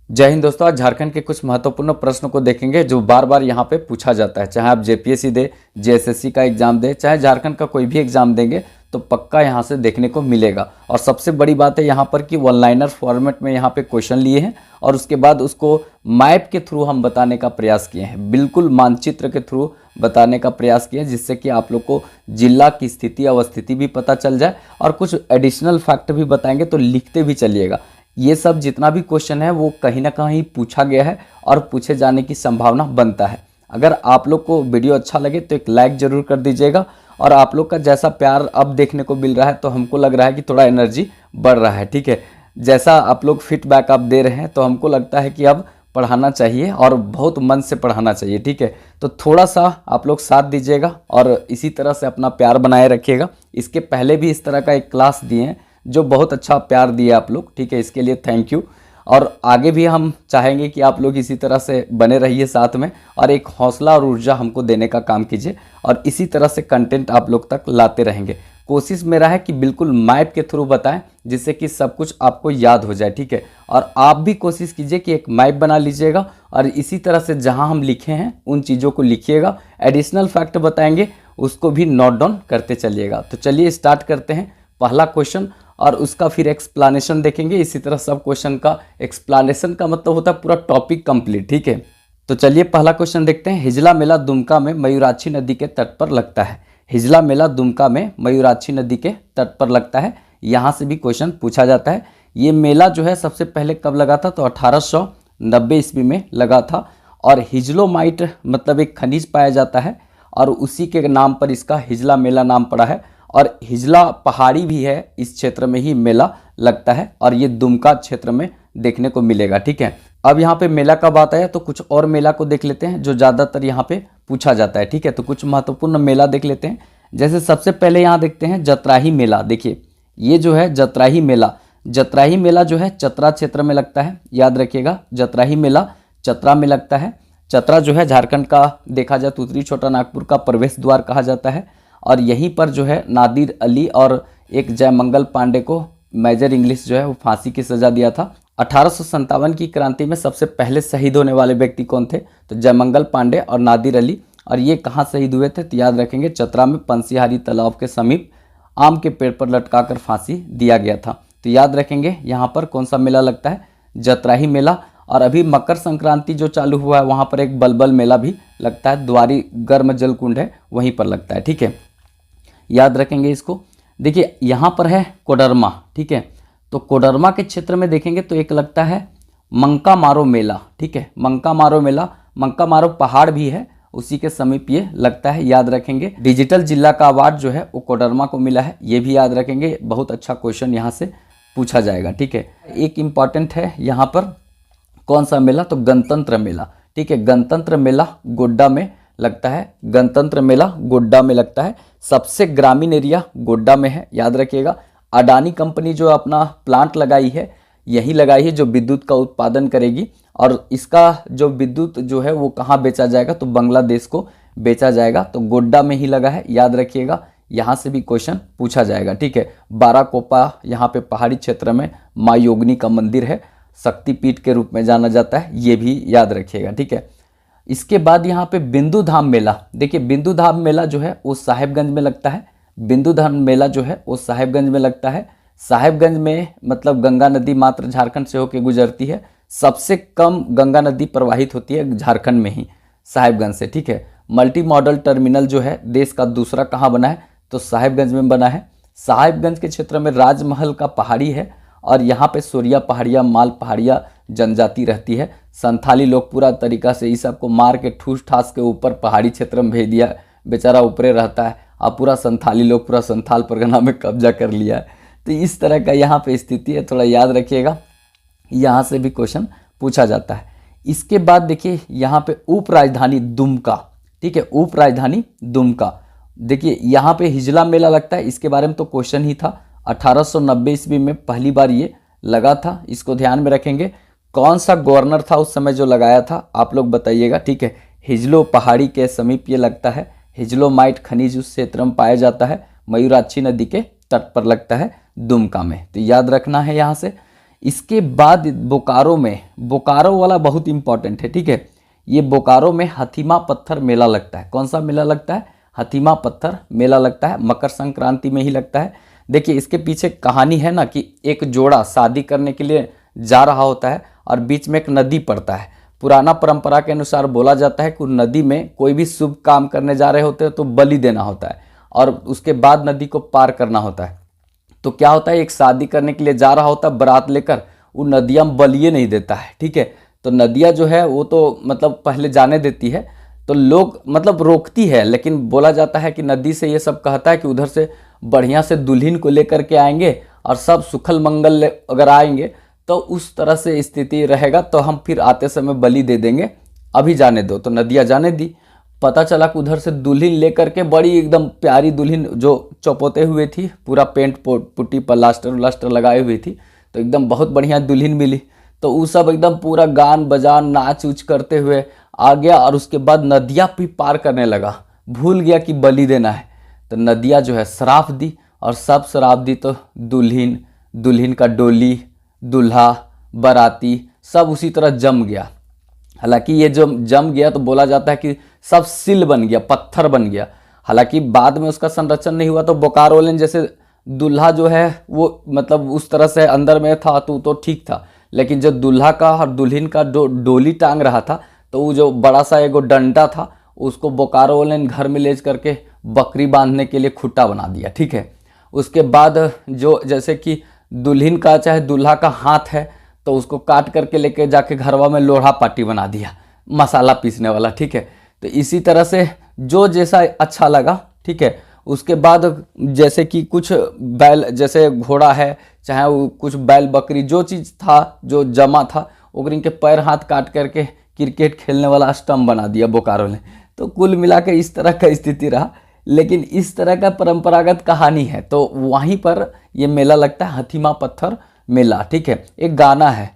जय हिंद दोस्तों। आज झारखंड के कुछ महत्वपूर्ण प्रश्नों को देखेंगे जो बार बार यहाँ पे पूछा जाता है। चाहे आप जेपीएससी दे, जेएसएससी का एग्जाम दे, चाहे झारखंड का कोई भी एग्जाम देंगे तो पक्का यहाँ से देखने को मिलेगा। और सबसे बड़ी बात है यहाँ पर कि वन लाइनर फॉर्मेट में यहाँ पे क्वेश्चन लिए हैं और उसके बाद उसको मैप के थ्रू हम बताने का प्रयास किए हैं, बिल्कुल मानचित्र के थ्रू बताने का प्रयास किए हैं, जिससे कि आप लोग को जिला की स्थिति अवस्थिति भी पता चल जाए और कुछ एडिशनल फैक्ट भी बताएंगे तो लिखते भी चलिएगा। ये सब जितना भी क्वेश्चन है वो कहीं ना कहीं पूछा गया है और पूछे जाने की संभावना बनता है। अगर आप लोग को वीडियो अच्छा लगे तो एक लाइक ज़रूर कर दीजिएगा। और आप लोग का जैसा प्यार अब देखने को मिल रहा है तो हमको लग रहा है कि थोड़ा एनर्जी बढ़ रहा है। ठीक है, जैसा आप लोग फीडबैक आप दे रहे हैं तो हमको लगता है कि अब पढ़ाना चाहिए और बहुत मन से पढ़ाना चाहिए। ठीक है, तो थोड़ा सा आप लोग साथ दीजिएगा और इसी तरह से अपना प्यार बनाए रखिएगा। इसके पहले भी इस तरह का एक क्लास दिए हैं जो बहुत अच्छा प्यार दिए आप लोग। ठीक है, इसके लिए थैंक यू। और आगे भी हम चाहेंगे कि आप लोग इसी तरह से बने रहिए साथ में और एक हौसला और ऊर्जा हमको देने का काम कीजिए और इसी तरह से कंटेंट आप लोग तक लाते रहेंगे। कोशिश मेरा है कि बिल्कुल मैप के थ्रू बताएं जिससे कि सब कुछ आपको याद हो जाए। ठीक है, और आप भी कोशिश कीजिए कि एक मैप बना लीजिएगा और इसी तरह से जहां हम लिखे हैं उन चीज़ों को लिखिएगा। एडिशनल फैक्ट बताएंगे उसको भी नोट डाउन करते चलिएगा। तो चलिए स्टार्ट करते हैं पहला क्वेश्चन और उसका फिर एक्सप्लानेशन देखेंगे। इसी तरह सब क्वेश्चन का एक्सप्लानेशन का मतलब होता है पूरा टॉपिक कंप्लीट। ठीक है, तो चलिए पहला क्वेश्चन देखते हैं। हिजला मेला दुमका में मयूराक्षी नदी के तट पर लगता है। हिजला मेला दुमका में मयूराक्षी नदी के तट पर लगता है। यहाँ से भी क्वेश्चन पूछा जाता है। ये मेला जो है सबसे पहले कब लगा था तो 1890 ईस्वी में लगा था। और हिजलोमाइट मतलब एक खनिज पाया जाता है और उसी के नाम पर इसका हिजला मेला नाम पड़ा है। और हिजला पहाड़ी भी है, इस क्षेत्र में ही मेला लगता है और ये दुमका क्षेत्र में देखने को मिलेगा। ठीक है, अब यहाँ पे मेला कब आता है तो कुछ और मेला को देख लेते हैं जो ज़्यादातर यहाँ पे पूछा जाता है। ठीक है, तो कुछ महत्वपूर्ण मेला देख लेते हैं। जैसे सबसे पहले यहाँ देखते हैं जतराही मेला। देखिए ये जो है जतराही मेला, जतराही मेला जो है चतरा क्षेत्र में लगता है। याद रखिएगा, जतराही मेला चतरा में लगता है। चतरा जो है झारखंड का देखा जाए तो उत्तरी छोटा नागपुर का प्रवेश द्वार कहा जाता है। और यहीं पर जो है नादिर अली और एक जयमंगल पांडे को मेजर इंग्लिश जो है वो फांसी की सज़ा दिया था। 1857 की क्रांति में सबसे पहले शहीद होने वाले व्यक्ति कौन थे तो जयमंगल पांडे और नादिर अली। और ये कहाँ शहीद हुए थे तो याद रखेंगे चतरा में पंसीहारी तालाब के समीप आम के पेड़ पर लटकाकर फांसी दिया गया था। तो याद रखेंगे यहाँ पर कौन सा मेला लगता है, जतराही मेला। और अभी मकर संक्रांति जो चालू हुआ है वहाँ पर एक बलबल मेला भी लगता है, द्वारी गर्म जल कुंड है वहीं पर लगता है। ठीक है, याद रखेंगे इसको। देखिए यहाँ पर है कोडरमा। ठीक है, तो कोडरमा के क्षेत्र में देखेंगे तो एक लगता है मंका मारो मेला। ठीक है, मंका मारो मेला, मंका मारो पहाड़ भी है उसी के समीप ये लगता है। याद रखेंगे डिजिटल जिला का अवार्ड जो है वो कोडरमा को मिला है, ये भी याद रखेंगे। बहुत अच्छा क्वेश्चन यहाँ से पूछा जाएगा। ठीक है, एक इम्पॉर्टेंट है यहाँ पर कौन सा मेला तो गणतंत्र मेला। ठीक है, गणतंत्र मेला गोड्डा में लगता है। गणतंत्र मेला गोड्डा में लगता है। सबसे ग्रामीण एरिया गोड्डा में है, याद रखिएगा। अडानी कंपनी जो अपना प्लांट लगाई है यही लगाई है जो विद्युत का उत्पादन करेगी और इसका जो विद्युत जो है वो कहाँ बेचा जाएगा तो बांग्लादेश को बेचा जाएगा। तो गोड्डा में ही लगा है, याद रखिएगा। यहाँ से भी क्वेश्चन पूछा जाएगा। ठीक है, बाराकोपा यहाँ पे पहाड़ी क्षेत्र में माँ योगिनी का मंदिर है, शक्तिपीठ के रूप में जाना जाता है, ये भी याद रखिएगा। ठीक है, इसके बाद यहाँ पे बिंदु धाम मेला। देखिए बिंदु धाम मेला जो है वो साहेबगंज में लगता है। बिंदु धाम मेला जो है वो साहेबगंज में लगता है। साहेबगंज में मतलब गंगा नदी मात्र झारखंड से होकर गुजरती है। सबसे कम गंगा नदी प्रवाहित होती है झारखंड में ही, साहेबगंज से। ठीक है, मल्टी मॉडल टर्मिनल जो है देश का दूसरा कहाँ बना है तो साहेबगंज में बना है। साहेबगंज के क्षेत्र में राजमहल का पहाड़ी है और यहाँ पे सोरिया पहाड़िया, माल पहाड़िया जनजाति रहती है। संथाली लोग पूरा तरीका से इस सबको मार के ठूस ठास के ऊपर पहाड़ी क्षेत्र में भेज दिया, बेचारा ऊपरे रहता है। अब पूरा संथाली लोग पूरा संथाल परगना में कब्जा कर लिया है। तो इस तरह का यहाँ पे स्थिति है, थोड़ा याद रखिएगा। यहाँ से भी क्वेश्चन पूछा जाता है। इसके बाद देखिए यहाँ पे उप राजधानी दुमका। ठीक है, उप राजधानी दुमका। देखिए यहाँ पे हिजला मेला लगता है, इसके बारे में तो क्वेश्चन ही था। 1890 ईस्वी में पहली बार ये लगा था, इसको ध्यान में रखेंगे। कौन सा गवर्नर था उस समय जो लगाया था आप लोग बताइएगा। ठीक है, हिजलो पहाड़ी के समीप ये लगता है। हिजलोमाइट खनिज उस क्षेत्र में पाया जाता है। मयूराक्षी नदी के तट पर लगता है दुमका में, तो याद रखना है यहाँ से। इसके बाद बोकारो में, बोकारो वाला बहुत इंपॉर्टेंट है, ठीक है। ये बोकारो में हथीमा पत्थर मेला लगता है। कौन सा मेला लगता है? हथीमा पत्थर मेला लगता है, मकर संक्रांति में ही लगता है। देखिए इसके पीछे कहानी है ना कि एक जोड़ा शादी करने के लिए जा रहा होता है और बीच में एक नदी पड़ता है। पुराना परंपरा के अनुसार बोला जाता है कि नदी में कोई भी शुभ काम करने जा रहे होते हैं तो बलि देना होता है और उसके बाद नदी को पार करना होता है। तो क्या होता है, एक शादी करने के लिए जा रहा होता है बारात लेकर, वो नदियाँ बलिए नहीं देता है, ठीक है। तो नदियाँ जो है वो तो मतलब पहले जाने देती है, तो लोग मतलब रोकती है, लेकिन बोला जाता है कि नदी से ये सब कहता है कि उधर से बढ़िया से दुल्हन को लेकर के आएंगे और सब सुखल मंगल अगर आएंगे तो उस तरह से स्थिति रहेगा, तो हम फिर आते समय बलि दे देंगे, अभी जाने दो। तो नदियाँ जाने दी। पता चला कि उधर से दुल्हन लेकर के, बड़ी एकदम प्यारी दुल्हन जो चौपोते हुए थी, पूरा पेंट पुट्टी प्लास्टर लगाई हुई थी, तो एकदम बहुत बढ़िया दुल्हन मिली। तो वो सब एकदम पूरा गान बजान नाच उच करते हुए आ गया और उसके बाद नदियाँ भी पार करने लगा, भूल गया कि बलि देना है। तो नदियाँ जो है श्राप दी और सब श्राप दी, तो दुल्हन का डोली, दूल्हा, बाराती सब उसी तरह जम गया। हालांकि ये जो जम गया तो बोला जाता है कि सब सिल बन गया, पत्थर बन गया। हालांकि बाद में उसका संरक्षण नहीं हुआ, तो बोकारो वाले जैसे दूल्हा जो है वो मतलब उस तरह से अंदर में था तो ठीक था, लेकिन जो दूल्हा का और दुल्हन का डोली टांग रहा था, तो वो जो बड़ा सा एगो डंडा था उसको बोकारो वाले ने घर में ले करके बकरी बांधने के लिए खुट्टा बना दिया, ठीक है। उसके बाद जो जैसे कि दुल्हन का चाहे दूल्हा का हाथ है तो उसको काट करके लेके जाके घरवा में लोढ़ा पाटी बना दिया, मसाला पीसने वाला, ठीक है। तो इसी तरह से जो जैसा अच्छा लगा, ठीक है। उसके बाद जैसे कि कुछ बैल, जैसे घोड़ा है, चाहे वो कुछ बैल बकरी, जो चीज़ था जो जमा था, ओकरी के पैर हाथ काट करके क्रिकेट खेलने वाला स्टंप बना दिया बोकारो ने। तो कुल मिला के इस तरह का स्थिति रहा, लेकिन इस तरह का परंपरागत कहानी है। तो वहीं पर ये मेला लगता है, हथीमा पत्थर मेला, ठीक है। एक गाना है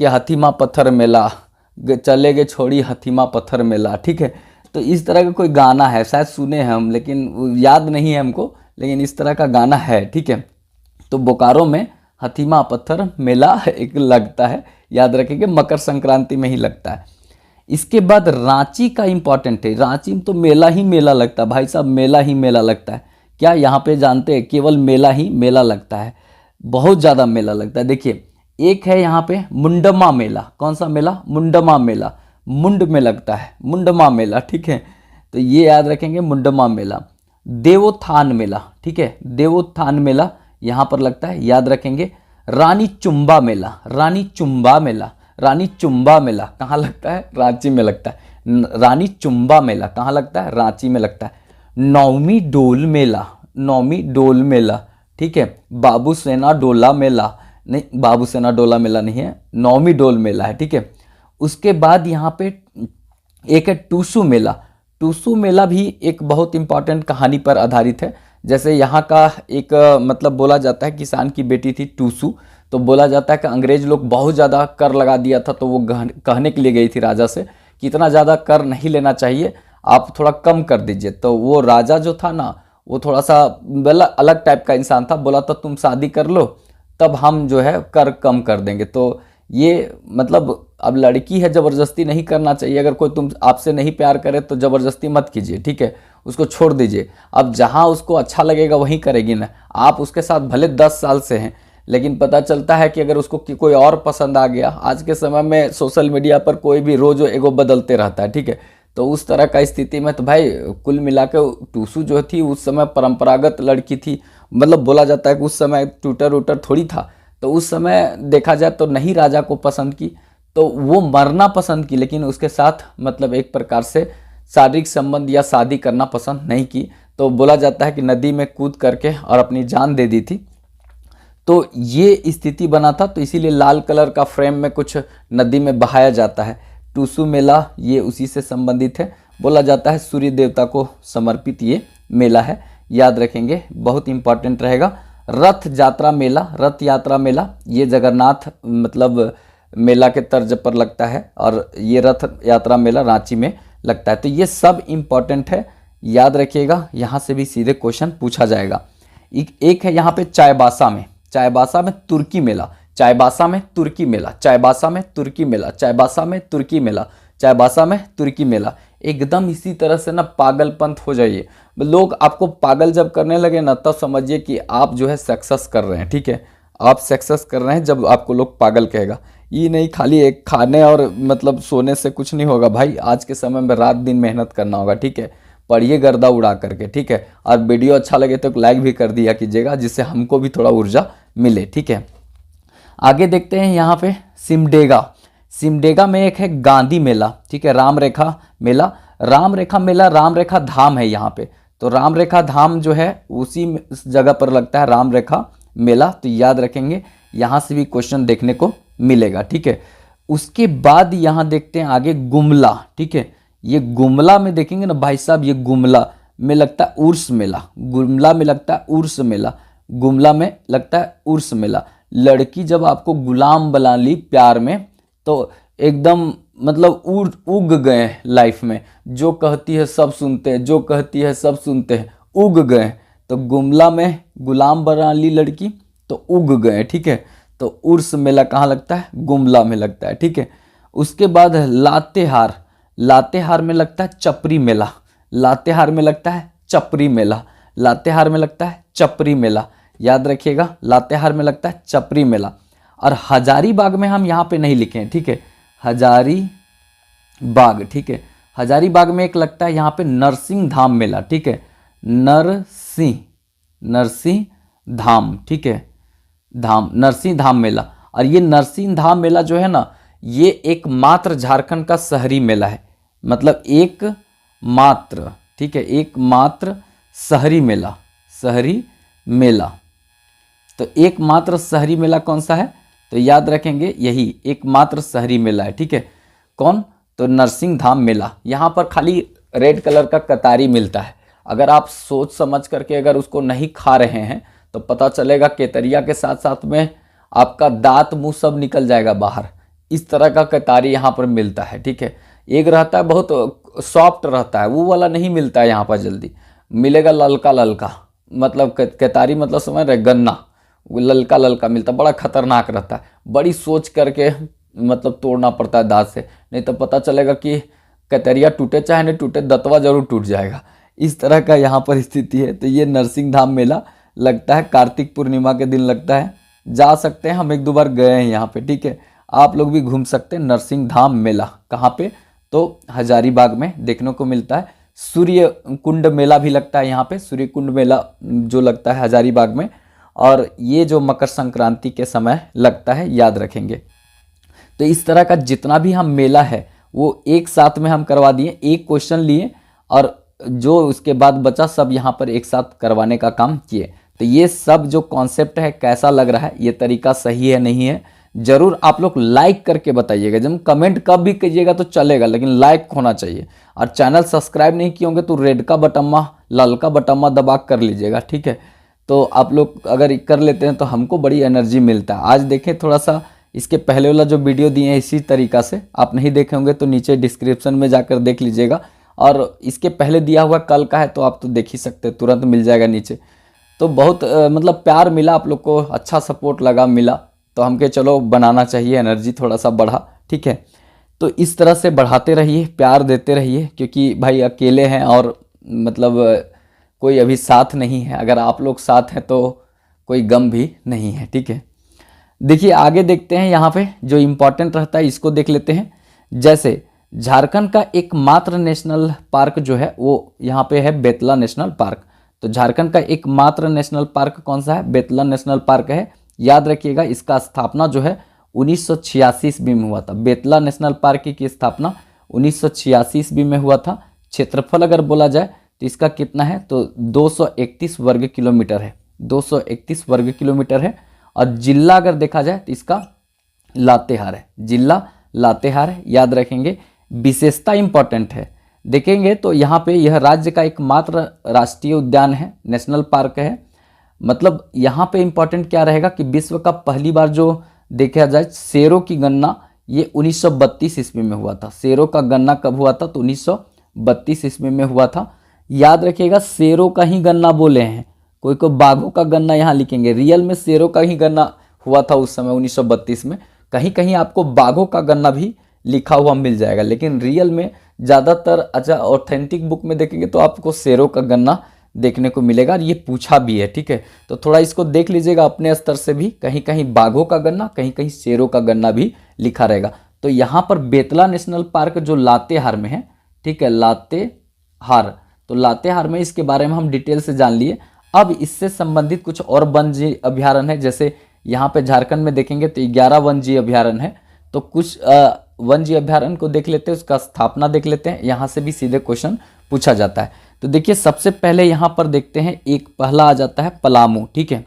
कि हथीमा पत्थर मेला, चले गए छोड़ी हथीमा पत्थर मेला, ठीक है। तो इस तरह का कोई गाना है, शायद सुने हैं हम, लेकिन याद नहीं है हमको, लेकिन इस तरह का गाना है, ठीक है। तो बोकारो में हथीमा पत्थर मेला एक लगता है, याद रखेंगे, मकर संक्रांति में ही लगता है। इसके बाद रांची का इम्पॉर्टेंट है। रांची में तो मेला ही मेला लगता है भाई साहब, मेला ही मेला लगता है। क्या यहाँ पे जानते हैं, केवल मेला ही मेला लगता है, बहुत ज़्यादा मेला लगता है। देखिए एक है यहाँ पे मुंडमा मेला। कौन सा मेला? मुंडमा मेला, मुंड में लगता है, मुंडमा मेला, ठीक है। तो ये याद रखेंगे, मुंडमा मेला। देवोत्थान मेला, ठीक है, देवोत्थान मेला यहाँ पर लगता है, याद रखेंगे। रानी चुम्बा मेला, रानी चुम्बा मेला, रानी चुम्बा मेला कहाँ लगता है? रांची में लगता है। रानी चुम्बा मेला कहाँ लगता है? रांची में लगता है। नौमी डोल मेला, नौमी डोल मेला, ठीक है। बाबू सेना डोला मेला, नहीं, बाबू सेना डोला मेला नहीं है, नौमी डोल मेला है, ठीक है। उसके बाद यहाँ पे एक है टूसू मेला। टूसू मेला भी एक बहुत इंपॉर्टेंट कहानी पर आधारित है। जैसे यहाँ का एक मतलब बोला जाता है किसान की बेटी थी टूसू, तो बोला जाता है कि अंग्रेज लोग बहुत ज़्यादा कर लगा दिया था, तो वो कहने के लिए गई थी राजा से कि इतना ज़्यादा कर नहीं लेना चाहिए, आप थोड़ा कम कर दीजिए। तो वो राजा जो था ना, वो थोड़ा सा अलग टाइप का इंसान था, बोला तो तुम शादी कर लो तब हम जो है कर कम कर देंगे। तो ये मतलब अब लड़की है, ज़बरदस्ती नहीं करना चाहिए। अगर कोई तुम आपसे नहीं प्यार करे तो ज़बरदस्ती मत कीजिए, ठीक है, उसको छोड़ दीजिए। अब जहाँ उसको अच्छा लगेगा वहीं करेगी ना। आप उसके साथ भले 10 साल से हैं, लेकिन पता चलता है कि अगर उसको कोई और पसंद आ गया, आज के समय में सोशल मीडिया पर कोई भी रोज एगो बदलते रहता है, ठीक है। तो उस तरह का स्थिति में तो भाई कुल मिला के टूसू जो थी उस समय परंपरागत लड़की थी। मतलब बोला जाता है कि उस समय ट्विटर वूटर थोड़ी था, तो उस समय देखा जाए तो नहीं राजा को पसंद की, तो वो मरना पसंद की, लेकिन उसके साथ मतलब एक प्रकार से शारीरिक संबंध या शादी करना पसंद नहीं की। तो बोला जाता है कि नदी में कूद करके और अपनी जान दे दी थी। तो ये स्थिति बना था, तो इसीलिए लाल कलर का फ्रेम में कुछ नदी में बहाया जाता है। टूसू मेला ये उसी से संबंधित है। बोला जाता है सूर्य देवता को समर्पित ये मेला है, याद रखेंगे, बहुत इंपॉर्टेंट रहेगा। रथ यात्रा मेला, रथ यात्रा मेला ये जगन्नाथ मतलब मेला के तर्ज पर लगता है, और ये रथ यात्रा मेला रांची में लगता है। तो ये सब इम्पॉर्टेंट है, याद रखिएगा, यहाँ से भी सीधे क्वेश्चन पूछा जाएगा। एक है यहाँ पे चाईबासा में, चाईबासा में तुर्की मेला। चाईबासा में तुर्की मेला, चाईबासा में तुर्की मेला, चाईबासा में तुर्की मेला, चाईबासा में तुर्की मेला। एकदम इसी तरह से ना पागलपंत हो जाइए। लोग आपको पागल जब करने लगे ना, तब समझिए कि आप जो है सक्सेस कर रहे हैं। ठीक है, आप सक्सेस कर रहे हैं जब आपको लोग पागल कहेगा। ये नहीं खाली एक खाने और मतलब सोने से कुछ नहीं होगा भाई, आज के समय में रात दिन मेहनत करना होगा। ठीक है, पढ़िए गर्दा उड़ा करके। ठीक है, और वीडियो अच्छा लगे तो लाइक भी कर दिया कीजिएगा, जिससे हमको भी थोड़ा ऊर्जा मिले। ठीक है, आगे देखते हैं यहाँ पे सिमडेगा। सिमडेगा में एक है गांधी मेला। ठीक है, राम रेखा मेला, राम रेखा मेला, राम रेखा धाम है यहाँ पे। तो राम रेखा धाम जो है उसी जगह पर लगता है राम रेखा मेला, तो याद रखेंगे, यहाँ से भी क्वेश्चन देखने को मिलेगा। ठीक है, उसके बाद यहाँ देखते हैं आगे गुमला। ठीक है, ये गुमला में देखेंगे ना भाई साहब, ये गुमला में लगता है उर्स मेला, गुमला में लगता है उर्स मेला, गुमला में लगता है उर्स मेला। लड़की जब आपको गुलाम बना ली प्यार में, तो एकदम मतलब उग गए लाइफ में, जो कहती है सब सुनते हैं, जो कहती है सब सुनते हैं, उग गए। तो गुमला में गुलाम बना ली लड़की तो उग गए। ठीक है, तो उर्स मेला कहाँ लगता है? गुमला में लगता है। ठीक है, उसके बाद लातेहार, लातेहार में लगता है चपरी मेला, लातेहार में लगता है चपरी मेला, लातेहार में लगता है चपरी मेला, याद रखिएगा, लातेहार में लगता है चपरी मेला। और हजारीबाग में हम यहाँ पे नहीं लिखे हैं। ठीक है, हजारीबाग। ठीक है, हजारीबाग में एक लगता है यहाँ पे नरसिंह धाम मेला। ठीक है, नरसिंह धाम। ठीक है, धाम, नरसिंह धाम मेला। और ये नरसिंह धाम मेला जो है ना, ये एकमात्र झारखंड का शहरी मेला है, मतलब एक मात्र। ठीक है, एकमात्र शहरी मेला, शहरी मेला। तो एकमात्र शहरी मेला कौन सा है? तो याद रखेंगे यही एकमात्र शहरी मेला है। ठीक है, कौन? तो नरसिंह धाम मेला। यहाँ पर खाली रेड कलर का कतारी मिलता है, अगर आप सोच समझ करके अगर उसको नहीं खा रहे हैं तो पता चलेगा केतरिया के साथ साथ में आपका दांत मुंह सब निकल जाएगा बाहर। इस तरह का कतारी यहाँ पर मिलता है। ठीक है, एक रहता है बहुत सॉफ्ट रहता है, वो वाला नहीं मिलता है यहाँ पर जल्दी, मिलेगा ललका ललका, मतलब केतारी मतलब समझ रहे, गन्ना, वो ललका ललका मिलता, बड़ा खतरनाक रहता है। बड़ी सोच करके मतलब तोड़ना पड़ता है दांत से, नहीं तो पता चलेगा कि कतरिया टूटे चाहे नहीं टूटे, दतवा जरूर टूट जाएगा। इस तरह का यहाँ पर स्थिति है। तो ये नरसिंह धाम मेला लगता है कार्तिक पूर्णिमा के दिन लगता है, जा सकते हैं, हम एक दो बार गए हैं यहाँ पे। ठीक है, आप लोग भी घूम सकते हैं। नरसिंह धाम मेला कहाँ पे? तो हजारीबाग में देखने को मिलता है। सूर्य कुंड मेला भी लगता है यहाँ पे, सूर्य कुंड मेला जो लगता है हजारीबाग में, और ये जो मकर संक्रांति के समय लगता है, याद रखेंगे। तो इस तरह का जितना भी हम मेला है वो एक साथ में हम करवा दिए, एक क्वेश्चन लिए और जो उसके बाद बचा सब यहाँ पर एक साथ करवाने का काम किए। तो ये सब जो कॉन्सेप्ट है कैसा लग रहा है, ये तरीका सही है नहीं है, जरूर आप लोग लाइक करके बताइएगा। जब कमेंट कब भी कीजिएगा तो चलेगा, लेकिन लाइक होना चाहिए। और चैनल सब्सक्राइब नहीं किए होंगे तो रेड का बटम्मा, लाल का बटम्मा दबा कर लीजिएगा। ठीक है, तो आप लोग अगर कर लेते हैं तो हमको बड़ी एनर्जी मिलता है। आज देखें थोड़ा सा, इसके पहले वाला जो वीडियो दिए हैं इसी तरीका से, आप नहीं देखे होंगे तो नीचे डिस्क्रिप्शन में जाकर देख लीजिएगा। और इसके पहले दिया हुआ कल का है तो आप तो देख ही सकते हैं, तुरंत मिल जाएगा नीचे। तो बहुत मतलब प्यार मिला आप लोग को, अच्छा सपोर्ट लगा मिला, तो हमके चलो बनाना चाहिए, एनर्जी थोड़ा सा बढ़ा। ठीक है, तो इस तरह से बढ़ाते रहिए, प्यार देते रहिए, क्योंकि भाई अकेले हैं और मतलब कोई अभी साथ नहीं है। अगर आप लोग साथ हैं तो कोई गम भी नहीं है। ठीक है, देखिए आगे देखते हैं, यहाँ पे जो इम्पोर्टेंट रहता है इसको देख लेते हैं। जैसे झारखंड का एकमात्र नेशनल पार्क जो है वो यहाँ पे है बेतला नेशनल पार्क। तो झारखंड का एकमात्र नेशनल पार्क कौन सा है? बेतला नेशनल पार्क है। याद रखिएगा, इसका स्थापना जो है 1986 ईस्वी में हुआ था। बेतला नेशनल पार्क की स्थापना 1986 ईस्वी में हुआ था। क्षेत्रफल अगर बोला जाए तो इसका कितना है? तो 231 वर्ग किलोमीटर है, 231 वर्ग किलोमीटर है। और जिला अगर देखा जाए तो इसका लातेहार है, जिला लातेहार है, याद रखेंगे। विशेषता इंपॉर्टेंट है, देखेंगे तो यहाँ पे यह राज्य का एकमात्र राष्ट्रीय उद्यान है, नेशनल पार्क है। मतलब यहाँ पे इंपॉर्टेंट क्या रहेगा कि विश्व का पहली बार जो देखा जाए शेरों की गणना ये 1932 ईस्वी में हुआ था। शेरों का गणना कब हुआ था? तो 1932 ईस्वी में हुआ था। याद रखिएगा, शेरों का ही गणना बोले हैं, कोई बाघों का गणना यहाँ लिखेंगे, रियल में शेरों का ही गणना हुआ था उस समय 1932 में। कहीं कहीं आपको बाघों का गणना भी लिखा हुआ मिल जाएगा, लेकिन रियल में ज़्यादातर अच्छा ऑथेंटिक बुक में देखेंगे तो आपको शेरों का गणना देखने को मिलेगा, और ये पूछा भी है। ठीक है, तो थोड़ा इसको देख लीजिएगा अपने स्तर से भी, कहीं कहीं बाघों का गणना, कहीं कहीं शेरों का गणना भी लिखा रहेगा। तो यहाँ पर बेतला नेशनल पार्क जो लातेहार में है, ठीक है, लातेहार, तो लातेहार में इसके बारे में हम डिटेल से जान लिए। अब इससे संबंधित कुछ और वन्यजीव अभ्यारण्य है, जैसे यहाँ पे झारखंड में देखेंगे तो 11 वन्यजीव अभ्यारण्य है। तो कुछ वन्यजीव अभ्यारण्य को देख लेते हैं, उसका स्थापना देख लेते हैं, यहाँ से भी सीधे क्वेश्चन पूछा जाता है। तो देखिए सबसे पहले यहाँ पर देखते हैं, एक पहला आ जाता है पलामू। ठीक है,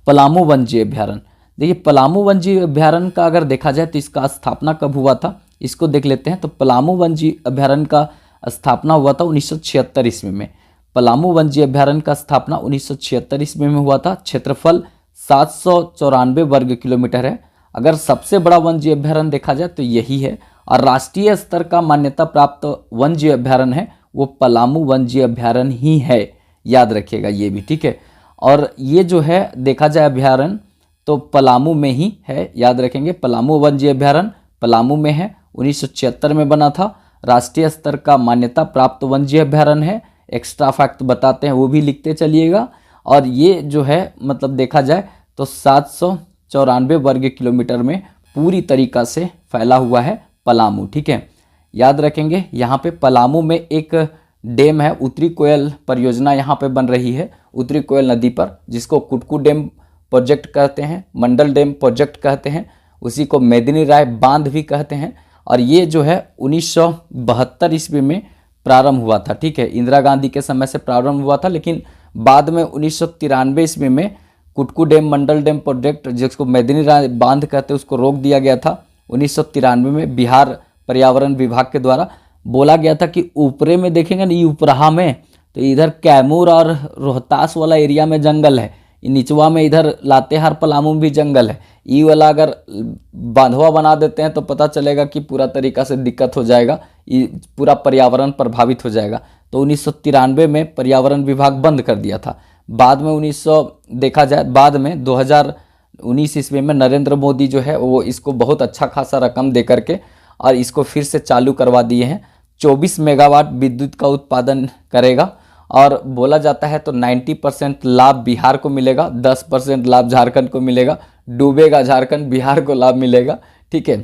पलामू वन्यजीव अभ्यारण्य। देखिए पलामू वन्यजीव अभ्यारण्य का अगर देखा जाए तो इसका स्थापना कब हुआ था, इसको देख लेते हैं। तो पलामू वन्यजीव अभ्यारण्य का स्थापना हुआ था 1976 ईस्वी में। पलामू वन्यजीव अभ्यारण्य का स्थापना 1976 ईस्वी में हुआ था। क्षेत्रफल 794 वर्ग किलोमीटर है। अगर सबसे बड़ा वन्यजीव अभ्यारण्य देखा जाए तो यही है, और राष्ट्रीय स्तर का मान्यता प्राप्त वन्यजीव अभ्यारण्य है वो पलामू वन्यजीव अभ्यारण्य ही है, याद रखिएगा ये भी। ठीक है, और ये जो है देखा जाए अभ्यारण्य तो पलामू में ही है, याद रखेंगे। पलामू वन्यजीव अभ्यारण्य पलामू में है, 1976 में बना था, राष्ट्रीय स्तर का मान्यता प्राप्त वन्यजीव अभ्यारण्य है। एक्स्ट्रा फैक्ट बताते हैं वो भी लिखते चलिएगा। और ये जो है मतलब देखा जाए तो 794 वर्ग किलोमीटर में पूरी तरीका से फैला हुआ है पलामू। ठीक है, याद रखेंगे। यहाँ पे पलामू में एक डैम है, उत्तरी कोयल परियोजना यहाँ पे बन रही है उत्तरी कोयल नदी पर, जिसको कुटकू डैम प्रोजेक्ट कहते हैं, मंडल डैम प्रोजेक्ट कहते हैं, उसी को मेदिनी राय बांध भी कहते हैं। और ये जो है 1972 ईस्वी में प्रारंभ हुआ था। ठीक है, इंदिरा गांधी के समय से प्रारंभ हुआ था, लेकिन बाद में 1993 ईस्वी में कुटकू डैम मंडल डैम प्रोजेक्ट, जिसको मेदिनी राय बांध कहते हैं, उसको रोक दिया गया था। 1993 में बिहार पर्यावरण विभाग के द्वारा बोला गया था कि ऊपरे में देखेंगे ना, ये उपरहा में तो इधर कैमूर और रोहतास वाला एरिया में जंगल है, निचवा में इधर लातेहार पलामू भी जंगल है। ई वाला अगर बांधवा बना देते हैं तो पता चलेगा कि पूरा तरीका से दिक्कत हो जाएगा, ये पूरा पर्यावरण प्रभावित हो जाएगा। तो 1993 में पर्यावरण विभाग बंद कर दिया था। बाद में 1900 देखा जाए बाद में 2019 ईस्वी में नरेंद्र मोदी जो है वो इसको बहुत अच्छा खासा रकम दे करके और इसको फिर से चालू करवा दिए हैं। 24 मेगावाट विद्युत का उत्पादन करेगा, और बोला जाता है तो 90% लाभ बिहार को मिलेगा, 10% लाभ झारखंड को मिलेगा, डूबेगा झारखंड, बिहार को लाभ मिलेगा। ठीक है,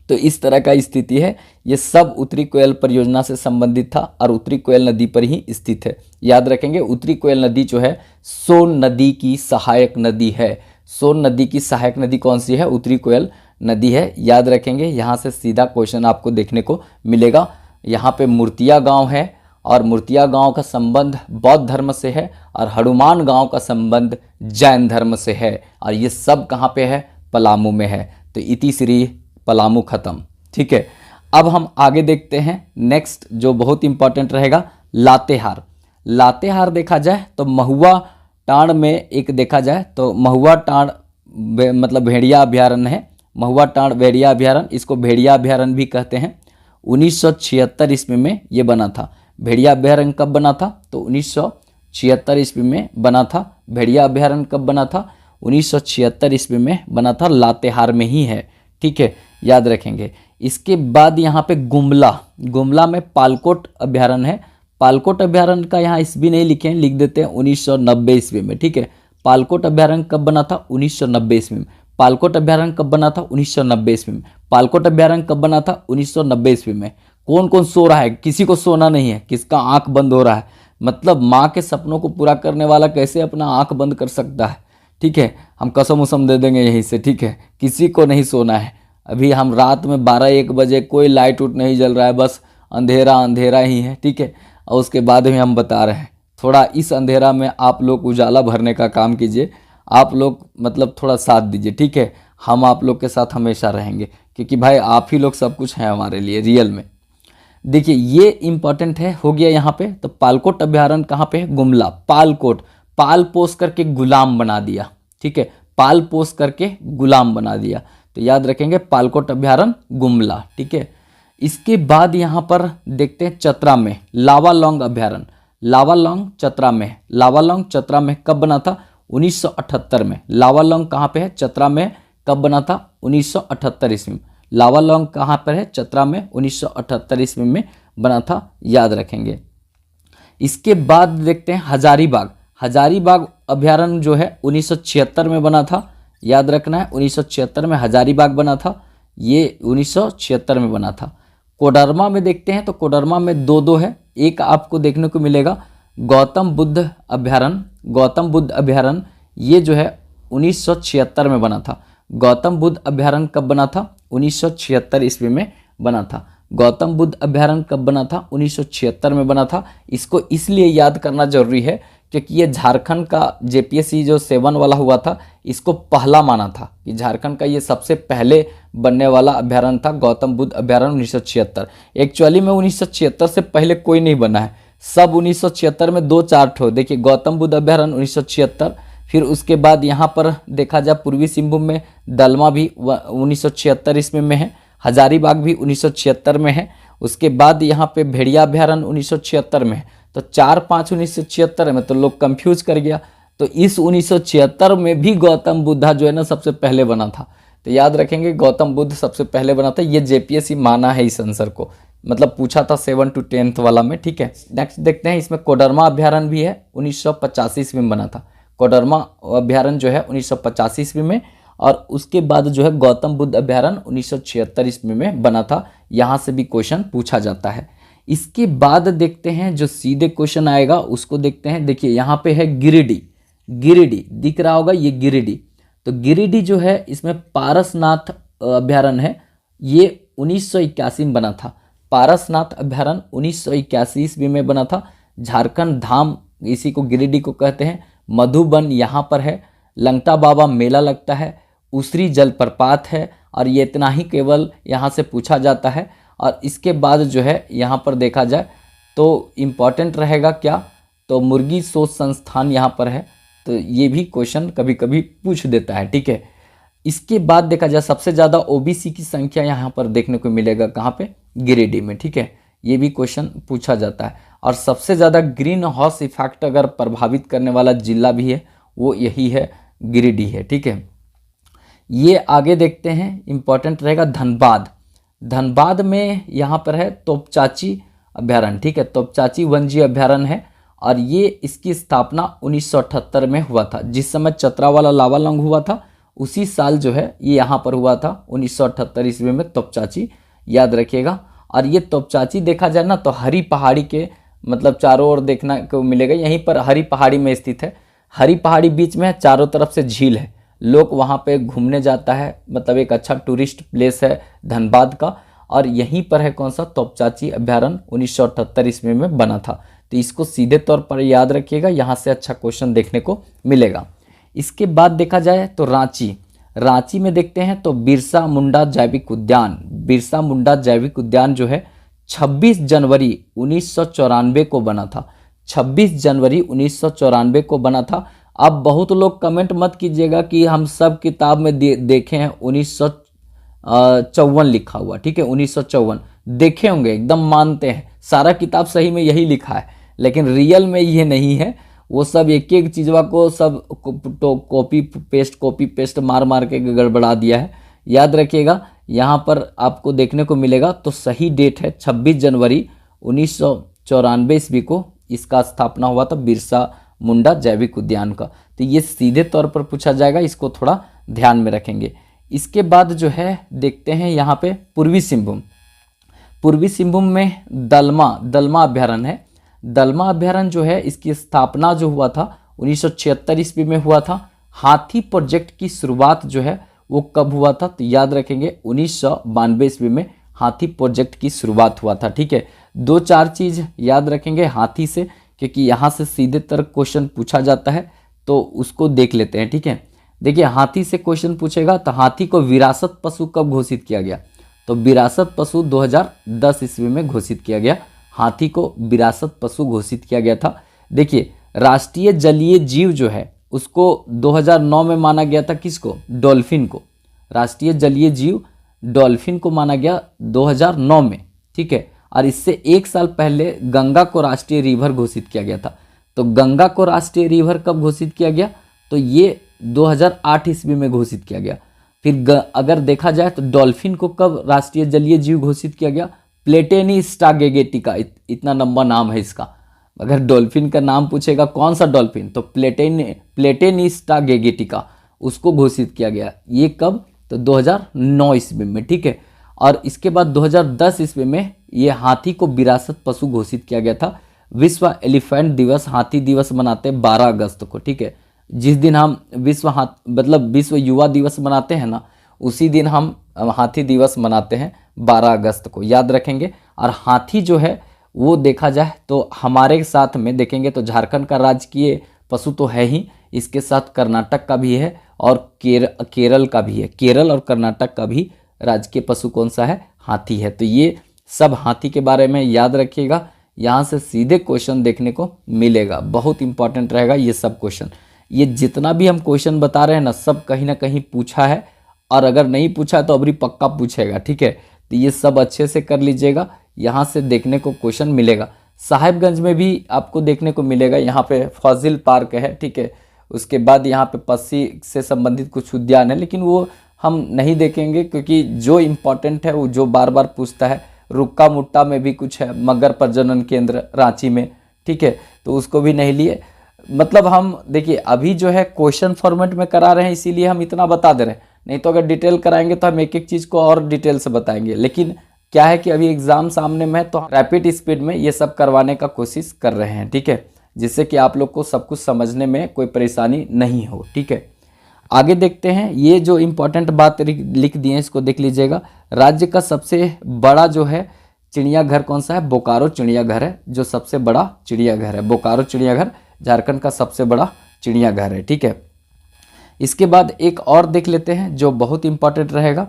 तो इस तरह का स्थिति है। ये सब उत्तरी कोयल परियोजना से संबंधित था और उत्तरी कोयल नदी पर ही स्थित है। याद रखेंगे उत्तरी कोयल नदी जो है सोन नदी की सहायक नदी है। सोन नदी की सहायक नदी कौन सी है? उत्तरी कोयल नदी है, याद रखेंगे। यहाँ से सीधा क्वेश्चन आपको देखने को मिलेगा। यहाँ पे मूर्तिया गांव है और मूर्तिया गांव का संबंध बौद्ध धर्म से है, और हनुमान गांव का संबंध जैन धर्म से है, और ये सब कहाँ पे है? पलामू में है। तो इति श्री पलामू खत्म। ठीक है, अब हम आगे देखते हैं। नेक्स्ट जो बहुत इंपॉर्टेंट रहेगा, लातेहार। लातेहार देखा जाए तो महुआ टांड़ में एक देखा जाए तो महुआ टांड़ मतलब भेड़िया अभ्यारण्य है। महुआ टांड़ भेड़िया अभ्यारण्य, इसको भेड़िया अभ्यारण्य भी कहते हैं। 1976 ईस्वी में ये बना था। भेड़िया अभ्यारण्य कब बना था? तो 1976 ईस्वी में बना था। भेड़िया अभ्यारण्य कब बना था? 1976 ईस्वी में बना था, लातेहार में ही है। ठीक है, याद रखेंगे। इसके बाद यहाँ पे गुमला में पालकोट अभ्यारण्य है। पालकोट अभ्यारण्य का यहाँ ईस्वी नहीं लिखे हैं, लिख देते हैं 1990 ईस्वी में। ठीक है, पालकोट अभ्यारण्य कब बना था? 1990 ईस्वी में। पालकोट अभ्यारण्य कब बना था? 1990 ईस्वी में। पालकोट अभ्यारण्य कब बना था? 1990 ईस्वी में। कौन कौन सो रहा है? किसी को सोना नहीं है, किसका आंख बंद हो रहा है? मतलब माँ के सपनों को पूरा करने वाला कैसे अपना आंख बंद कर सकता है? ठीक है, हम कसम उसम दे देंगे यहीं से। ठीक है, किसी को नहीं सोना है। अभी हम रात में 12-1 बजे कोई लाइट उट नहीं जल रहा है, बस अंधेरा अंधेरा ही है। ठीक है, और उसके बाद में हम बता रहे हैं, थोड़ा इस अंधेरा में आप लोग उजाला भरने का काम कीजिए। आप लोग मतलब थोड़ा साथ दीजिए। ठीक है, हम आप लोग के साथ हमेशा रहेंगे, क्योंकि भाई आप ही लोग सब कुछ हैं हमारे लिए रियल में। देखिए ये इंपॉर्टेंट है, हो गया यहाँ पे। तो पालकोट अभ्यारण्य कहाँ पे है? गुमला। पालकोट, पाल पोस करके गुलाम बना दिया। ठीक है, पाल पोस करके गुलाम बना दिया, तो याद रखेंगे पालकोट अभ्यारण्य गुमला। ठीक है, इसके बाद यहाँ पर देखते हैं चतरा में लावालौंग अभ्यारण्य। लावालौंग चतरा में, लावालौंग चतरा में कब बना था? 1978 में। लावा लौंग कहाँ पे है? चतरा में। कब बना था? 1978 ईस्वी में। लावा लौंग कहाँ पर है? चतरा में। 1978 ईस्वी में बना था, याद रखेंगे। इसके बाद देखते हैं हजारीबाग। हजारीबाग अभ्यारण्य जो है 1976 में बना था, याद रखना है। 1976 में हजारीबाग बना था, ये 1976 में बना था। कोडरमा में देखते हैं तो कोडरमा में दो है। एक आपको देखने को मिलेगा गौतम बुद्ध अभ्यारण्य। गौतम बुद्ध अभ्यारण्य ये जो है 1976 में बना था। गौतम बुद्ध अभ्यारण्य कब बना था? 1976 ईस्वी में बना था। गौतम बुद्ध अभ्यारण्य कब बना था? 1976 में बना था। इसको इसलिए याद करना जरूरी है क्योंकि ये झारखंड का जेपीएससी जो 7 वाला हुआ था, इसको पहला माना था कि झारखंड का ये सबसे पहले बनने वाला अभ्यारण्य था, गौतम बुद्ध अभ्यारण्य 1976। एक्चुअली में 1976 से पहले कोई नहीं बना है, सब 1976 में 2-4 ठो। देखिए गौतम बुद्ध अभ्यारण्य 1976, फिर उसके बाद यहाँ पर देखा जाए पूर्वी सिंहभूम में दलमा भी 1976 ईस्वी में है, हजारीबाग भी 1976 में है। उसके बाद यहाँ पे भेड़िया अभ्यारण्य 1976 में है। तो 4-5 1976 में तो लोग कंफ्यूज कर गया। तो इस 1976 में भी गौतम बुद्धा जो है ना सबसे पहले बना था। तो याद रखेंगे गौतम बुद्ध सबसे पहले बना था। ये जेपीएससी माना है इस आंसर को, मतलब पूछा था 7 to 10 वाला में, ठीक है। नेक्स्ट देखते हैं, इसमें कोडरमा अभ्यारण्य भी है, 1985 ईस्वी में बना था। कोडरमा अभ्यारण्य जो है 1985 ईस्वी में, और उसके बाद जो है गौतम बुद्ध अभ्यारण्य 1976 ईस्वी में बना था। यहाँ से भी क्वेश्चन पूछा जाता है। इसके बाद देखते हैं जो सीधे क्वेश्चन आएगा उसको देखते हैं। देखिए यहाँ पे है गिरिडीह। गिरिडीह दिख रहा होगा, ये गिरिडीह। तो गिरिडीह जो है इसमें पारसनाथ अभ्यारण्य है, ये 1981 में बना था। पारसनाथ अभ्यारण्य 1981 ईस्वी में बना था। झारखंड धाम इसी को गिरिडीह को कहते हैं। मधुबन यहाँ पर है। लंगटा बाबा मेला लगता है। उसरी जलप्रपात है, और ये इतना ही केवल यहाँ से पूछा जाता है। और इसके बाद जो है यहाँ पर देखा जाए तो इम्पॉर्टेंट रहेगा क्या, तो मुर्गी शोध संस्थान यहाँ पर है, तो ये भी क्वेश्चन कभी कभी पूछ देता है, ठीक है। इसके बाद देखा जाए सबसे ज़्यादा ओबीसी की संख्या यहाँ पर देखने को मिलेगा कहाँ पे? गिरिडीह में, ठीक है। ये भी क्वेश्चन पूछा जाता है। और सबसे ज़्यादा ग्रीन हाउस इफेक्ट अगर प्रभावित करने वाला जिला भी है वो यही है, गिरिडीह है, ठीक है। ये आगे देखते हैं, इंपॉर्टेंट रहेगा धनबाद। धनबाद में यहाँ पर है तोपचाची अभ्यारण्य, ठीक है। तोपचाची वन्यजीव अभ्यारण्य है, और ये इसकी स्थापना 1978 में हुआ था। जिस समय चतरा वाला लावा लौंग हुआ था उसी साल जो है ये यहाँ पर हुआ था 1978 ईस्वी में तोपचाची, याद रखिएगा। और ये तोपचाची देखा जाए ना तो हरी पहाड़ी के मतलब चारों ओर देखना को मिलेगा। यहीं पर हरी पहाड़ी में स्थित है। हरी पहाड़ी बीच में है, चारों तरफ से झील है, लोग वहाँ पे घूमने जाता है, मतलब एक अच्छा टूरिस्ट प्लेस है धनबाद का। और यहीं पर है कौन सा? तोपचाची अभ्यारण्य 1978 ईस्वी में बना था। तो इसको सीधे तौर पर याद रखिएगा, यहाँ से अच्छा क्वेश्चन देखने को मिलेगा। इसके बाद देखा जाए तो रांची। रांची में देखते हैं तो बिरसा मुंडा जैविक उद्यान। बिरसा मुंडा जैविक उद्यान जो है 26 जनवरी 1994 को बना था। 26 जनवरी 1994 को बना था। अब बहुत लोग कमेंट मत कीजिएगा कि हम सब किताब में देखे हैं 1954 लिखा हुआ, ठीक है। 1954 देखे होंगे, एकदम मानते हैं, सारा किताब सही में यही लिखा है, लेकिन रियल में ये नहीं है। वो सब एक एक चीज़वा को सब तो कॉपी पेस्ट मार के गड़बड़ा दिया है। याद रखिएगा, यहाँ पर आपको देखने को मिलेगा तो सही डेट है 26 जनवरी 1994 ईस्वी को इसका स्थापना हुआ था, बिरसा मुंडा जैविक उद्यान का। तो ये सीधे तौर पर पूछा जाएगा, इसको थोड़ा ध्यान में रखेंगे। इसके बाद जो है देखते हैं यहाँ पे पूर्वी सिंहभूम। पूर्वी सिंहभूम में दलमा अभ्यारण्य है। दलमा अभ्यारण्य जो है इसकी स्थापना जो हुआ था 1976 ईस्वी में हुआ था। हाथी प्रोजेक्ट की शुरुआत जो है वो कब हुआ था? तो याद रखेंगे 1992 ईस्वी में हाथी प्रोजेक्ट की शुरुआत हुआ था, ठीक है। 2-4 चीज़ याद रखेंगे हाथी से, क्योंकि यहाँ से सीधे तरह क्वेश्चन पूछा जाता है, तो उसको देख लेते हैं, ठीक है। देखिए हाथी से क्वेश्चन पूछेगा तो हाथी को विरासत पशु कब घोषित किया गया? तो विरासत पशु 2010 ईस्वी में घोषित किया गया। हाथी को विरासत पशु घोषित किया गया था। देखिए राष्ट्रीय जलीय जीव जो है उसको 2009 में माना गया था, किसको? डॉल्फिन को। राष्ट्रीय जलीय जीव डॉल्फिन को माना गया 2009 में, ठीक है। और इससे 1 साल पहले गंगा को राष्ट्रीय रिवर घोषित किया गया था। तो गंगा को राष्ट्रीय रिवर कब घोषित किया गया? तो ये 2008 ईस्वी में घोषित किया गया। फिर अगर देखा जाए तो डॉल्फिन को कब राष्ट्रीय जलीय जीव घोषित किया गया? प्लेटेनी स्टागेगेटिका, इतना लंबा नाम है इसका। अगर डॉल्फिन का नाम पूछेगा कौन सा डॉल्फिन, तो प्लेटेनी स्टागेगेटिका उसको घोषित किया गया। ये कब? तो 2009 ईस्वी में, ठीक है। और इसके बाद 2010 ईस्वी में ये हाथी को विरासत पशु घोषित किया गया था। विश्व एलिफेंट दिवस, हाथी दिवस मनाते हैं 12 अगस्त को, ठीक है। जिस दिन हम विश्व युवा दिवस मनाते हैं ना, उसी दिन हम हाथी दिवस मनाते हैं 12 अगस्त को, याद रखेंगे। और हाथी जो है वो देखा जाए तो हमारे साथ में देखेंगे तो झारखंड का राजकीय पशु तो है ही, इसके साथ कर्नाटक का भी है और केरल का भी है। केरल और कर्नाटक का भी राजकीय पशु कौन सा है? हाथी है। तो ये सब हाथी के बारे में याद रखिएगा, यहाँ से सीधे क्वेश्चन देखने को मिलेगा, बहुत इंपॉर्टेंट रहेगा ये सब क्वेश्चन। ये जितना भी हम क्वेश्चन बता रहे हैं ना, सब कहीं ना कहीं पूछा है, और अगर नहीं पूछा तो अभी पक्का पूछेगा, ठीक है। तो ये सब अच्छे से कर लीजिएगा, यहाँ से देखने को क्वेश्चन मिलेगा। साहिबगंज में भी आपको देखने को मिलेगा, यहाँ पे फॉजिल पार्क है, ठीक है। उसके बाद यहाँ पे पक्षी से संबंधित कुछ उद्यान है, लेकिन वो हम नहीं देखेंगे क्योंकि जो इम्पोर्टेंट है वो जो बार बार पूछता है। रुक्का मुट्टा में भी कुछ है, मगर प्रजनन केंद्र रांची में, ठीक है, तो उसको भी नहीं लिए। मतलब हम देखिए अभी जो है क्वेश्चन फॉर्मेट में करा रहे हैं, इसीलिए हम इतना बता दे रहे हैं, नहीं तो अगर डिटेल कराएंगे तो हम एक एक चीज़ को और डिटेल से बताएंगे। लेकिन क्या है कि अभी एग्जाम सामने में है, तो रैपिड स्पीड में ये सब करवाने का कोशिश कर रहे हैं, ठीक है, जिससे कि आप लोग को सब कुछ समझने में कोई परेशानी नहीं हो, ठीक है। आगे देखते हैं, ये जो इम्पोर्टेंट बात लिख दिए हैं इसको देख लीजिएगा। राज्य का सबसे बड़ा जो है चिड़ियाघर कौन सा है? बोकारो चिड़ियाघर है जो सबसे बड़ा चिड़ियाघर है। बोकारो चिड़ियाघर झारखंड का सबसे बड़ा चिड़ियाघर है, ठीक है। इसके बाद एक और देख लेते हैं जो बहुत इंपॉर्टेंट रहेगा,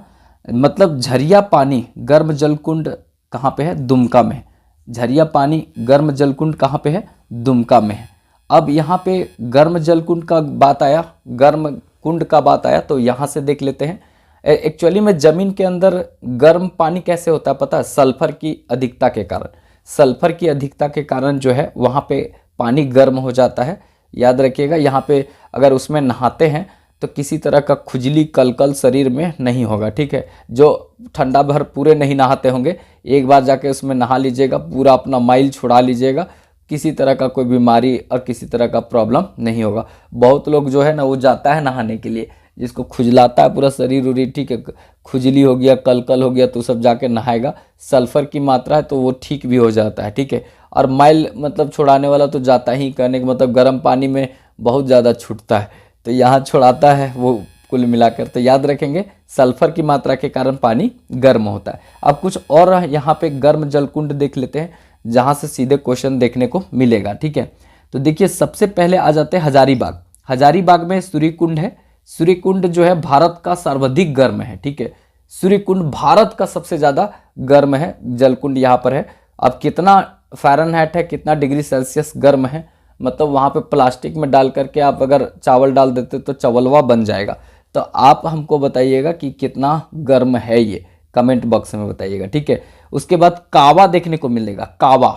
मतलब झरिया पानी गर्म जलकुंड कहाँ पे है? दुमका में। झरिया पानी गर्म जलकुंड कहाँ पे है? दुमका में है। अब यहाँ पे गर्म जलकुंड का बात आया, गर्म कुंड का बात आया, तो यहाँ से देख लेते हैं। एक्चुअली में ज़मीन के अंदर गर्म पानी कैसे होता है पता है? सल्फर की अधिकता के कारण। सल्फर की अधिकता के कारण जो है वहाँ पे पानी गर्म हो जाता है, याद रखिएगा। यहाँ पे अगर उसमें नहाते हैं तो किसी तरह का खुजली कलकल शरीर में नहीं होगा, ठीक है। जो ठंडा भर पूरे नहीं नहाते होंगे, एक बार जाके उसमें नहा लीजिएगा, पूरा अपना माइल छुड़ा लीजिएगा, किसी तरह का कोई बीमारी और किसी तरह का प्रॉब्लम नहीं होगा। बहुत लोग जो है ना वो जाता है नहाने के लिए, जिसको खुजलाता है पूरा शरीर उरीर, ठीक है, खुजली हो गया कलकल हो गया, तो सब जाके नहाएगा। सल्फर की मात्रा है तो वो ठीक भी हो जाता है, ठीक है। और माइल मतलब छुड़ाने वाला तो जाता ही, कहने का मतलब गर्म पानी में बहुत ज़्यादा छूटता है, तो यहाँ छुड़ाता है वो कुल मिलाकर। तो याद रखेंगे सल्फर की मात्रा के कारण पानी गर्म होता है। अब कुछ और यहाँ पे गर्म जलकुंड देख लेते हैं, जहाँ से सीधे क्वेश्चन देखने को मिलेगा, ठीक है। तो देखिए सबसे पहले आ जाते हैं हजारीबाग। हजारीबाग में सूर्यकुंड है। सूर्यकुंड जो है भारत का सर्वाधिक गर्म है, ठीक है। सूर्यकुंड भारत का सबसे ज़्यादा गर्म है जलकुंड यहाँ पर है। अब कितना फ़ारेनहाइट है, कितना डिग्री सेल्सियस गर्म है, मतलब वहाँ पे प्लास्टिक में डाल करके आप अगर चावल डाल देते तो चवलवा बन जाएगा। तो आप हमको बताइएगा कि कितना गर्म है, ये कमेंट बॉक्स में बताइएगा, ठीक है। उसके बाद कावा देखने को मिलेगा। कावा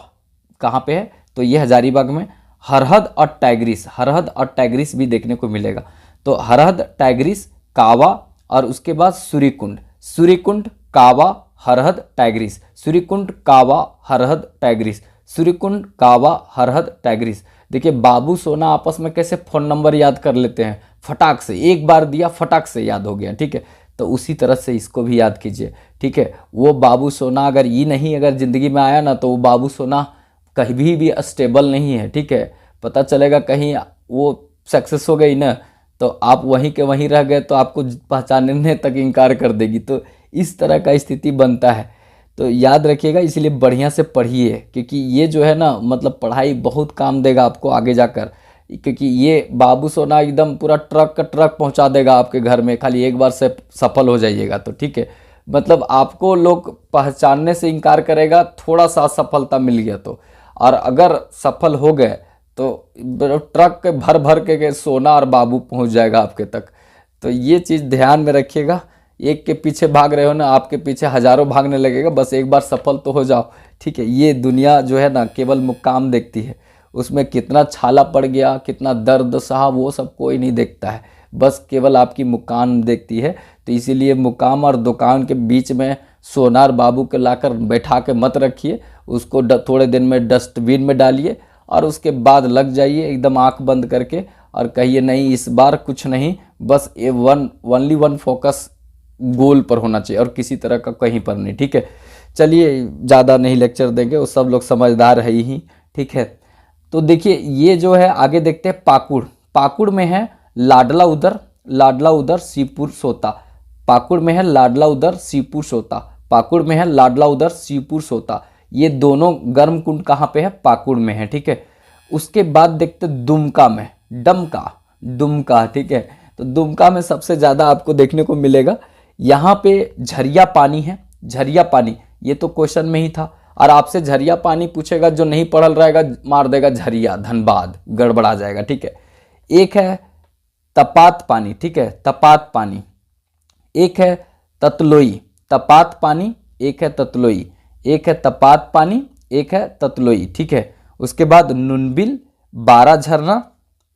कहाँ पे है? तो ये हजारीबाग में। हरहद और टाइग्रिस, हरहद और टाइग्रिस भी देखने को मिलेगा। तो हरहद, टाइग्रिस, कावा, और उसके बाद सूर्यकुंड। सूर्यकुंड, कावा, हरहद, टाइग्रिस। सूर्यकुंड, कावा, हरहद, टाइग्रिस। सूर्यकुंड, कावा, हरहद, टाइग्रिस। देखिए बाबू सोना आपस में कैसे फ़ोन नंबर याद कर लेते हैं, फटाक से, एक बार दिया फटाक से याद हो गया, ठीक है। तो उसी तरह से इसको भी याद कीजिए, ठीक है। वो बाबू सोना अगर ये नहीं अगर ज़िंदगी में आया ना, तो वो बाबू सोना कहीं भी स्टेबल नहीं है, ठीक है। पता चलेगा कहीं वो सक्सेस हो गई ना, तो आप वहीं के वहीं रह गए तो आपको पहचानने तक इनकार कर देगी। तो इस तरह का स्थिति बनता है, तो याद रखिएगा। इसलिए बढ़िया से पढ़िए, क्योंकि ये जो है ना मतलब पढ़ाई बहुत काम देगा आपको आगे जाकर, क्योंकि ये बाबू सोना एकदम पूरा ट्रक का ट्रक पहुंचा देगा आपके घर में, खाली एक बार से सफल हो जाइएगा तो, ठीक है। मतलब आपको लोग पहचानने से इनकार करेगा थोड़ा सा सफलता मिल गया तो, और अगर सफल हो गए तो ट्रक के भर भर के सोना और बाबू पहुंच जाएगा आपके तक। तो ये चीज़ ध्यान में रखिएगा। एक के पीछे भाग रहे हो ना, आपके पीछे हजारों भागने लगेगा, बस एक बार सफल तो हो जाओ, ठीक है। ये दुनिया जो है ना केवल मुकाम देखती है, उसमें कितना छाला पड़ गया, कितना दर्द सहा, वो सब कोई नहीं देखता है, बस केवल आपकी मुकाम देखती है। तो इसीलिए मुकाम और दुकान के बीच में सोनार बाबू के लाकर बैठा के मत रखिए, उसको थोड़े दिन में डस्टबिन में डालिए और उसके बाद लग जाइए एकदम आंख बंद करके और कहिए नहीं इस बार कुछ नहीं, बस ये ओनली वन फोकस गोल पर होना चाहिए और किसी तरह का कहीं पर नहीं। ठीक है, चलिए ज़्यादा नहीं लेक्चर देंगे, वो सब लोग समझदार है ही। ठीक है, तो देखिए ये जो है आगे देखते हैं पाकुड़। पाकुड़ में है लाडला उदर सीपुर सोता। पाकुड़ में है लाडला उदर सीपुर सोता। पाकुड़ में है लाडला उदर सीपुर सोता। ये दोनों गर्म कुंड कहाँ पे है? पाकुड़ में है। ठीक है, उसके बाद देखते दुमका में, दुमका। ठीक है, तो दुमका में सबसे ज़्यादा आपको देखने को मिलेगा, यहाँ पे झरिया पानी है। झरिया पानी ये तो क्वेश्चन में ही था, और आपसे झरिया पानी पूछेगा, जो नहीं पढ़ल रहेगा मार देगा झरिया, धनबाद, गड़बड़ा जाएगा। ठीक है, एक है तपात पानी। ठीक है, तपात पानी। एक है ततलोई, तपात पानी, एक है ततलोई। एक है तपात पानी, एक है ततलोई। ठीक है, उसके बाद नुनबिल, 12 झरना।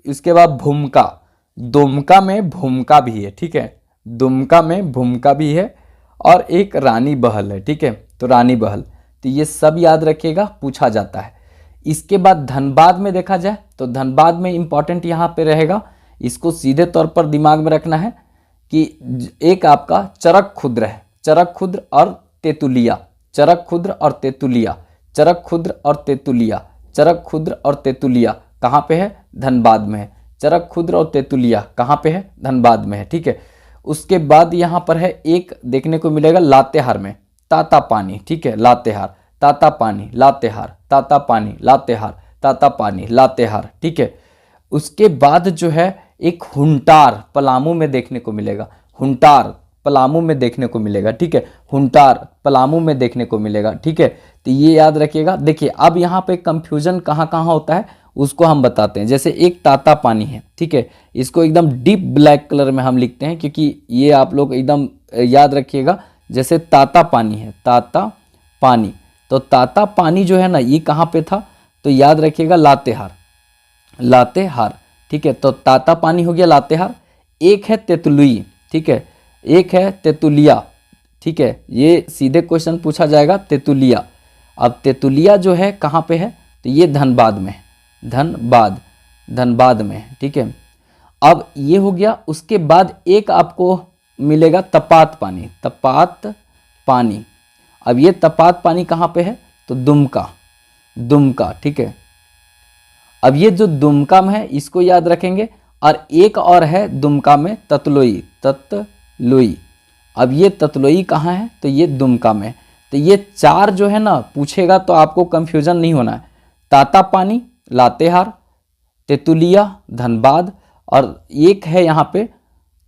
उसके बाद भूमका, दुमका में भूमका भी है। ठीक है, दुमका में भूमका भी है, और एक रानी बहल है। ठीक है, तो रानी बहल, तो ये सब याद रखिएगा, पूछा जाता है। इसके बाद धनबाद में देखा जाए तो धनबाद में इंपॉर्टेंट यहाँ पे रहेगा, इसको सीधे तौर पर दिमाग में रखना है कि एक आपका चरक खुद्र है, चरक खुद्र और तेतुलिया, चरक खुद्र और तेतुलिया, चरक खुद्र और तेतुलिया, चरक खुद्र और तेतुलिया कहाँ पे है? धनबाद में है। चरक खुद्र और तेतुलिया कहाँ पे है? धनबाद में है। ठीक है, उसके बाद यहाँ पर है एक देखने को मिलेगा लातेहार में, ताता पानी। ठीक है, लातेहार, ताता पानी, लातेहार, ताता पानी, लातेहार, ताता पानी, लातेहार। ठीक है, उसके बाद जो है एक हुंटार पलामू में देखने को मिलेगा, हुंटार पलामू में देखने को मिलेगा। ठीक है, हुंटार पलामू में देखने को मिलेगा। ठीक है, तो ये याद रखिएगा। देखिए अब यहाँ पे कंफ्यूजन कहाँ कहाँ होता है उसको हम बताते हैं। जैसे एक ताता पानी है, ठीक है, इसको एकदम डीप ब्लैक कलर में हम लिखते हैं, क्योंकि ये आप लोग एकदम याद रखिएगा। जैसे ताता पानी है, ताता पानी, तो ताता पानी जो है ना ये कहाँ पे था? तो याद रखिएगा लातेहार, लातेहार। ठीक है, तो ताता पानी हो गया लातेहार। एक है तेतुलुई। ठीक है, एक है तेतुलिया। ठीक है, ये सीधे क्वेश्चन पूछा जाएगा, तेतुलिया। अब तेतुलिया जो है कहाँ पे है? तो ये धनबाद में, धनबाद, धनबाद में। ठीक है, अब ये हो गया। उसके बाद एक आपको मिलेगा तपात पानी, तपात पानी। अब ये तपात पानी कहाँ पे है? तो दुमका, दुमका। ठीक है, अब ये जो दुमका में है इसको याद रखेंगे, और एक और है दुमका में ततलोई, ततलोई। अब ये ततलोई कहाँ है? तो ये दुमका में। तो ये चार जो है ना पूछेगा तो आपको कंफ्यूजन नहीं होना है। ताता पानी लातेहार, तेतुलिया धनबाद, और एक है यहाँ पे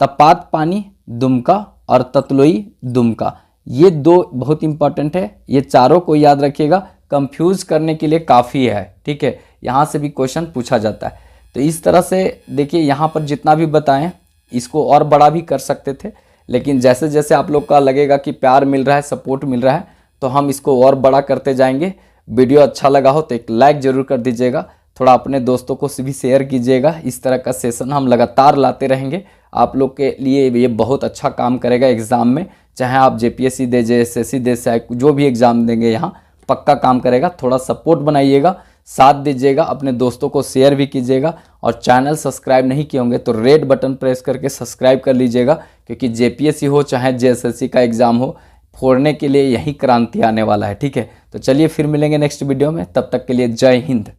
तपात पानी दुमका और ततलोई दुमका। ये दो बहुत इंपॉर्टेंट है, ये चारों को याद रखिएगा, कंफ्यूज करने के लिए काफ़ी है। ठीक है, यहाँ से भी क्वेश्चन पूछा जाता है। तो इस तरह से देखिए यहाँ पर जितना भी बताएं इसको और बड़ा भी कर सकते थे, लेकिन जैसे जैसे आप लोग का लगेगा कि प्यार मिल रहा है, सपोर्ट मिल रहा है, तो हम इसको और बड़ा करते जाएंगे। वीडियो अच्छा लगा हो तो एक लाइक ज़रूर कर दीजिएगा, थोड़ा अपने दोस्तों को भी शेयर कीजिएगा। इस तरह का सेशन हम लगातार लाते रहेंगे, आप लोग के लिए ये बहुत अच्छा काम करेगा एग्ज़ाम में। चाहे आप जेपीएससी दे, जेएसएससी दे, चाहे जो भी एग्ज़ाम देंगे यहाँ पक्का काम करेगा। थोड़ा सपोर्ट बनाइएगा, साथ दीजिएगा, अपने दोस्तों को शेयर भी कीजिएगा, और चैनल सब्सक्राइब नहीं किए होंगे तो रेड बटन प्रेस करके सब्सक्राइब कर लीजिएगा, क्योंकि जेपीएससी हो चाहे जेएसएससी का एग्ज़ाम हो, फोड़ने के लिए यही क्रांति आने वाला है। ठीक है, तो चलिए फिर मिलेंगे नेक्स्ट वीडियो में, तब तक के लिए जय हिंद।